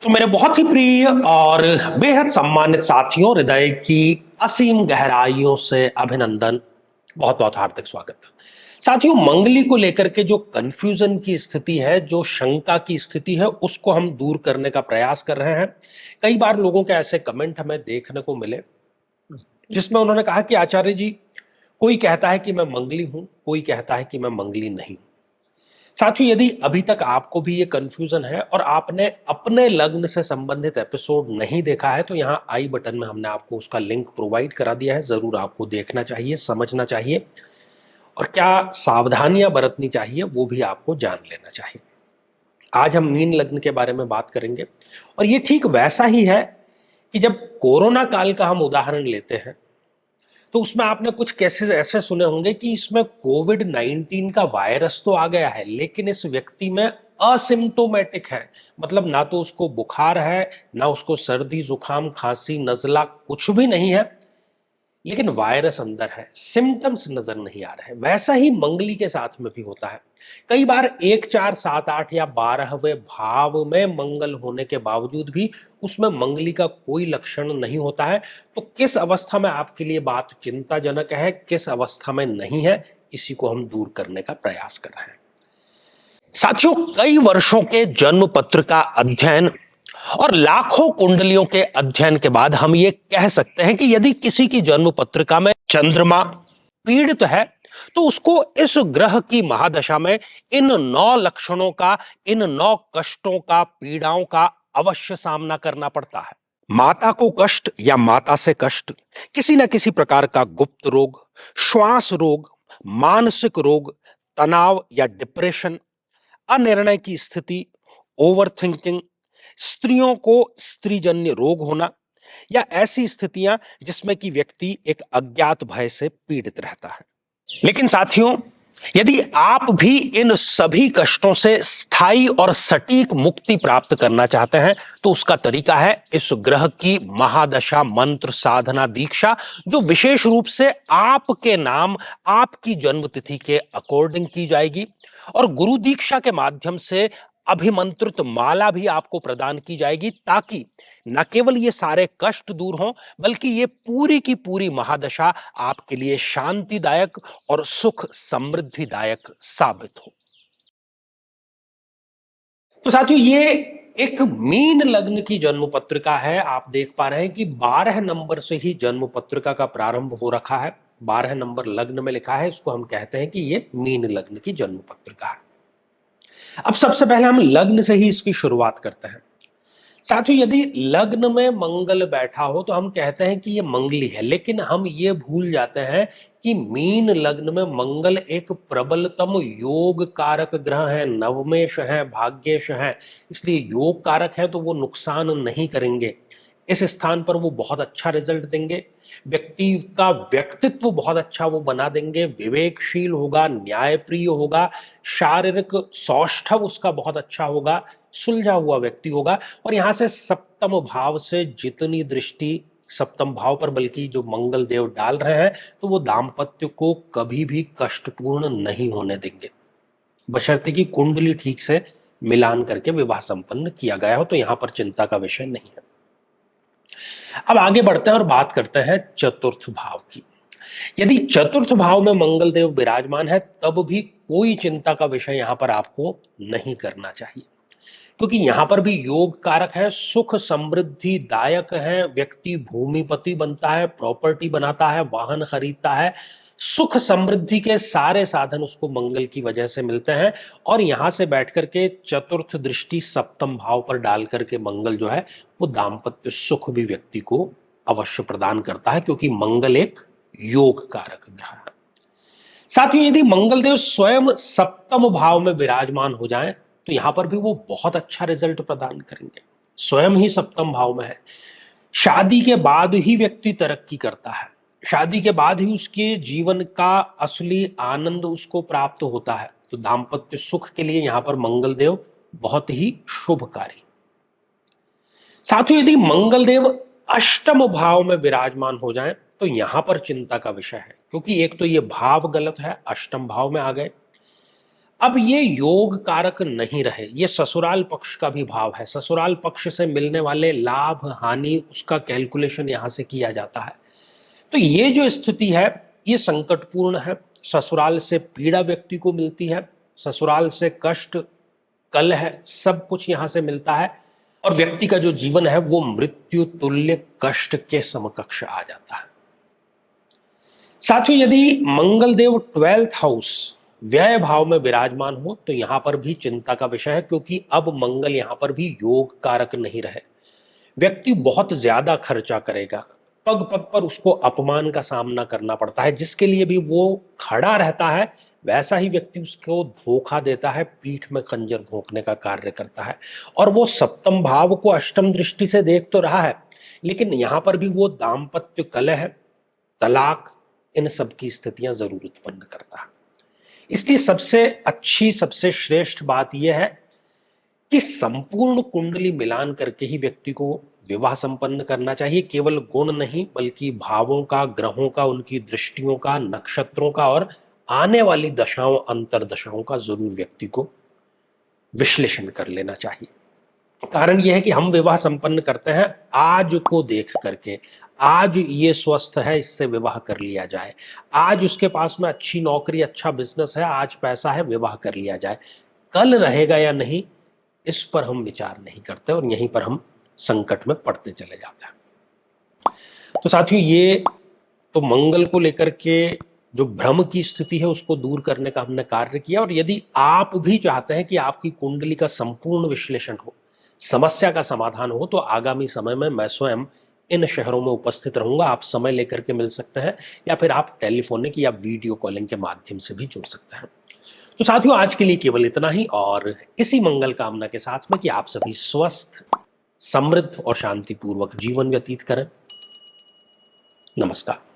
तो मेरे बहुत ही प्रिय और बेहद सम्मानित साथियों, हृदय की असीम गहराइयों से अभिनंदन। बहुत बहुत हार्दिक स्वागत। साथियों, मंगली को लेकर के जो कंफ्यूजन की स्थिति है, जो शंका की स्थिति है, उसको हम दूर करने का प्रयास कर रहे हैं। कई बार लोगों के ऐसे कमेंट हमें देखने को मिले जिसमें उन्होंने कहा कि आचार्य जी, कोई कहता है कि मैं मंगली हूं, कोई कहता है कि मैं मंगली नहीं। साथियों, यदि अभी तक आपको भी ये कंफ्यूजन है और आपने अपने लग्न से संबंधित एपिसोड नहीं देखा है, तो यहां आई बटन में हमने आपको उसका लिंक प्रोवाइड करा दिया है। जरूर आपको देखना चाहिए, समझना चाहिए और क्या सावधानियां बरतनी चाहिए वो भी आपको जान लेना चाहिए। आज हम मीन लग्न के बारे में बात करेंगे और ये ठीक वैसा ही है कि जब कोरोना काल का हम उदाहरण लेते हैं तो उसमें आपने कुछ केसेस ऐसे सुने होंगे कि इसमें कोविड-19 का वायरस तो आ गया है, लेकिन इस व्यक्ति में असिम्प्टोमेटिक है। मतलब ना तो उसको बुखार है, ना उसको सर्दी जुकाम खांसी नजला कुछ भी नहीं है, लेकिन वायरस अंदर है, सिम्टम्स नजर नहीं आ रहे हैं। वैसा ही मंगली के साथ में भी होता है। कई बार 1 4 7 8 या 12वें भाव में मंगल होने के बावजूद भी उसमें मंगली का कोई लक्षण नहीं होता है। तो किस अवस्था में आपके लिए बात चिंताजनक है, किस अवस्था में नहीं है, इसी को हम दूर करने का प्रयास कर रहे हैं। साथियों, कई वर्षों के जन्म पत्र का अध्ययन और लाखों कुंडलियों के अध्ययन के बाद हम ये कह सकते हैं कि यदि किसी की जन्म पत्रिका में चंद्रमा पीड़ित है तो उसको इस ग्रह की महादशा में इन 9 लक्षणों का, इन 9 कष्टों का, पीड़ाओं का अवश्य सामना करना पड़ता है। माता को कष्ट या माता से कष्ट, किसी न किसी प्रकार का गुप्त रोग, श्वास रोग, मानसिक रोग, तनाव या डिप्रेशन, अनिर्णय की स्थिति, ओवर थिंकिंग, स्त्रियों को स्त्रीजन्य रोग होना या ऐसी स्थितियां जिसमें कि व्यक्ति एक अज्ञात भय से पीड़ित रहता है। लेकिन साथियों, यदि आप भी इन सभी कष्टों से स्थायी और सटीक मुक्ति प्राप्त करना चाहते हैं तो उसका तरीका है इस ग्रह की महादशा मंत्र साधना दीक्षा, जो विशेष रूप से आपके नाम, आपकी जन्मतिथि के अकॉर्डिंग की जाएगी और गुरु दीक्षा के माध्यम से अभिमंत्रित माला भी आपको प्रदान की जाएगी, ताकि न केवल ये सारे कष्ट दूर हों बल्कि ये पूरी की पूरी महादशा आपके लिए शांतिदायक और सुख समृद्धिदायक साबित हो। तो साथियों, ये एक मीन लग्न की जन्म पत्रिका है। आप देख पा रहे हैं कि 12 नंबर से ही जन्म पत्रिका का प्रारंभ हो रखा है। 12 नंबर लग्न में लिखा है, इसको हम कहते हैं कि ये मीन लग्न की जन्म पत्रिका है। अब सबसे पहले हम लग्न से ही इसकी शुरुआत करते हैं। साथियों, यदि लग्न में मंगल बैठा हो तो हम कहते हैं कि ये मंगली है, लेकिन हम ये भूल जाते हैं कि मीन लग्न में मंगल एक प्रबलतम योग कारक ग्रह है, नवमेश है, भाग्येश है। इसलिए योग कारक है तो वो नुकसान नहीं करेंगे। इस स्थान पर वो बहुत अच्छा रिजल्ट देंगे। व्यक्ति का व्यक्तित्व बहुत अच्छा वो बना देंगे, विवेकशील होगा, न्यायप्रिय होगा, शारीरिक सौष्ठव उसका बहुत अच्छा होगा, सुलझा हुआ व्यक्ति होगा। और यहां से सप्तम भाव से जितनी दृष्टि सप्तम भाव पर बल्कि जो मंगल देव डाल रहे हैं, तो वो दाम्पत्य को कभी भी कष्टपूर्ण नहीं होने देंगे, बशर्ते कि कुंडली ठीक से मिलान करके विवाह संपन्न किया गया हो। तो यहां पर चिंता का विषय नहीं है। अब आगे बढ़ते हैं और बात करते हैं चतुर्थ भाव की। यदि चतुर्थ भाव में मंगल देव विराजमान है तब भी कोई चिंता का विषय यहां पर आपको नहीं करना चाहिए, क्योंकि यहां पर भी योग कारक है, सुख समृद्धि दायक है। व्यक्ति भूमिपति बनता है, प्रॉपर्टी बनाता है, वाहन खरीदता है। सुख समृद्धि के सारे साधन उसको मंगल की वजह से मिलते हैं। और यहां से बैठकर के चतुर्थ दृष्टि सप्तम भाव पर डाल करके मंगल जो है वो दाम्पत्य सुख भी व्यक्ति को अवश्य प्रदान करता है, क्योंकि मंगल एक योग कारक ग्रह है। साथियों, यदि मंगल देव स्वयं सप्तम भाव में विराजमान हो जाएं तो यहां पर भी वो बहुत अच्छा रिजल्ट प्रदान करेंगे। स्वयं ही सप्तम भाव में है। शादी के बाद ही व्यक्ति तरक्की करता है, शादी के बाद ही उसके जीवन का असली आनंद उसको प्राप्त होता है। तो दाम्पत्य सुख के लिए यहां पर मंगल देव बहुत ही शुभकारी। साथियों, यदि मंगल देव अष्टम भाव में विराजमान हो जाएं तो यहां पर चिंता का विषय है, क्योंकि एक तो ये भाव गलत है, अष्टम भाव में आ गए। अब ये योग कारक नहीं रहे, ये ससुराल पक्ष का भी भाव है। ससुराल पक्ष से मिलने वाले लाभ हानि उसका कैलकुलेशन यहां से किया जाता है। तो ये जो स्थिति है ये संकटपूर्ण है। ससुराल से पीड़ा व्यक्ति को मिलती है, ससुराल से कष्ट, कलह, सब कुछ यहां से मिलता है और व्यक्ति का जो जीवन है वो मृत्यु तुल्य कष्ट के समकक्ष आ जाता है। साथियों, यदि मंगल देव 12th हाउस व्यय भाव में विराजमान हो तो यहां पर भी चिंता का विषय है, क्योंकि अब मंगल यहां पर भी योग कारक नहीं रहे। व्यक्ति बहुत ज्यादा खर्चा करेगा, पग पग पर उसको अपमान का सामना करना पड़ता है। जिसके लिए भी वो खड़ा रहता है वैसा ही व्यक्ति उसको धोखा देता है, पीठ में खंजर भोंकने का कार्य करता है। और वो सप्तम भाव को अष्टम दृष्टि से देख तो रहा है, लेकिन यहां पर भी वो दाम्पत्य कलह, तलाक, इन सब की स्थितियां जरूर उत्पन्न करता है। इसलिए सबसे अच्छी, सबसे श्रेष्ठ बात यह है कि संपूर्ण कुंडली मिलान करके ही व्यक्ति को विवाह संपन्न करना चाहिए। केवल गुण नहीं बल्कि भावों का, ग्रहों का, उनकी दृष्टियों का, नक्षत्रों का और आने वाली दशाओं, अंतरदशाओं का जरूर व्यक्ति को विश्लेषण कर लेना चाहिए। कारण यह है कि हम विवाह संपन्न करते हैं आज को देख करके। आज ये स्वस्थ है, इससे विवाह कर लिया जाए। आज उसके पास में अच्छी नौकरी, अच्छा बिजनेस है, आज पैसा है, विवाह कर लिया जाए। कल रहेगा या नहीं इस पर हम विचार नहीं करते और यहीं पर हम संकट में पड़ते चले जाते हैं। तो साथियों, ये तो मंगल को लेकर के जो भ्रम की स्थिति है उसको दूर करने का हमने कार्य किया। और यदि आप भी चाहते हैं कि आपकी कुंडली का संपूर्ण विश्लेषण हो, समस्या का समाधान हो, तो आगामी समय में मैं स्वयं इन शहरों में उपस्थित रहूंगा। आप समय लेकर के मिल सकते हैं या फिर आप टेलीफोनिक या वीडियो कॉलिंग के माध्यम से भी जुड़ सकते हैं। तो साथियों, आज के लिए केवल इतना ही और इसी मंगल कामना के साथ में कि आप सभी स्वस्थ, समृद्ध और शांतिपूर्वक जीवन व्यतीत करें। नमस्कार।